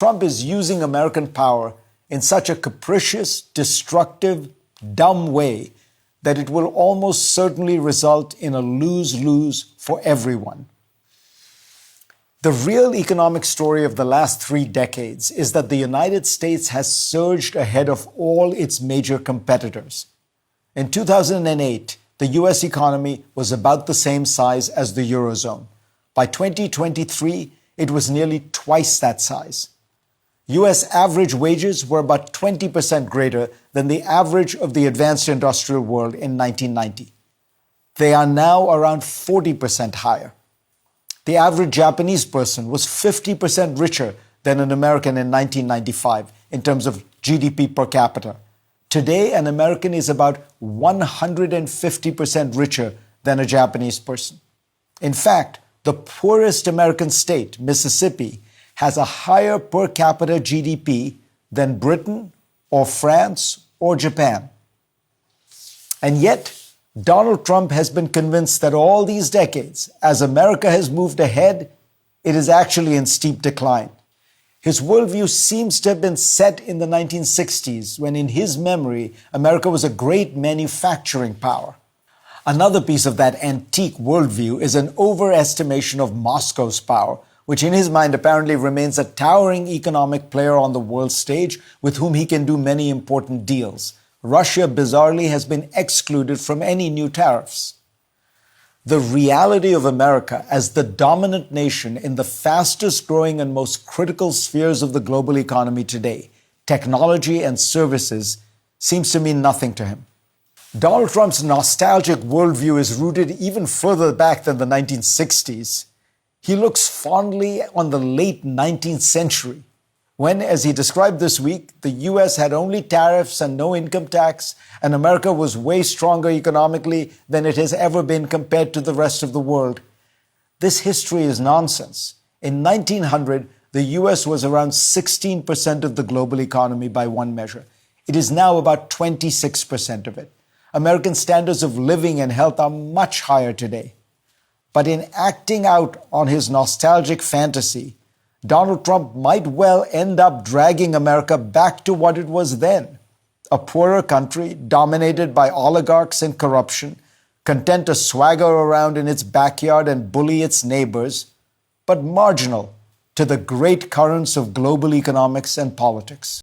Trump is using American power in such a capricious, destructive, dumb way that it will almost certainly result in a lose-lose for everyone. The real economic story of the last 3 decades is that the United States has surged ahead of all its major competitors. In 2008, the US economy was about the same size as the Eurozone. By 2023, it was nearly twice that size. US average wages were about 20% greater than the average of the advanced industrial world in 1990. They are now around 40% higher. The average Japanese person was 50% richer than an American in 1995 in terms of GDP per capita. Today, an American is about 150% richer than a Japanese person. In fact, the poorest American state, Mississippi, has a higher per capita GDP than Britain or France or Japan. And yet, Donald Trump has been convinced that all these decades, as America has moved ahead, it is actually in steep decline. His worldview seems to have been set in the 1960s, when in his memory, America was a great manufacturing power. Another piece of that antique worldview is an overestimation of Moscow's power, which in his mind apparently remains a towering economic player on the world stage with whom he can do many important deals. Russia, bizarrely, has been excluded from any new tariffs. The reality of America as the dominant nation in the fastest growing and most critical spheres of the global economy today, technology and services, seems to mean nothing to him. Donald Trump's nostalgic worldview is rooted even further back than the 1960s. He looks fondly on the late 19th century, when, as he described this week, the US had only tariffs and no income tax, and America was way stronger economically than it has ever been compared to the rest of the world. This history is nonsense. In 1900, the US was around 16% of the global economy by one measure. It is now about 26% of it. American standards of living and health are much higher today. But in acting out on his nostalgic fantasy, Donald Trump might well end up dragging America back to what it was then, a poorer country dominated by oligarchs and corruption, content to swagger around in its backyard and bully its neighbors, but marginal to the great currents of global economics and politics.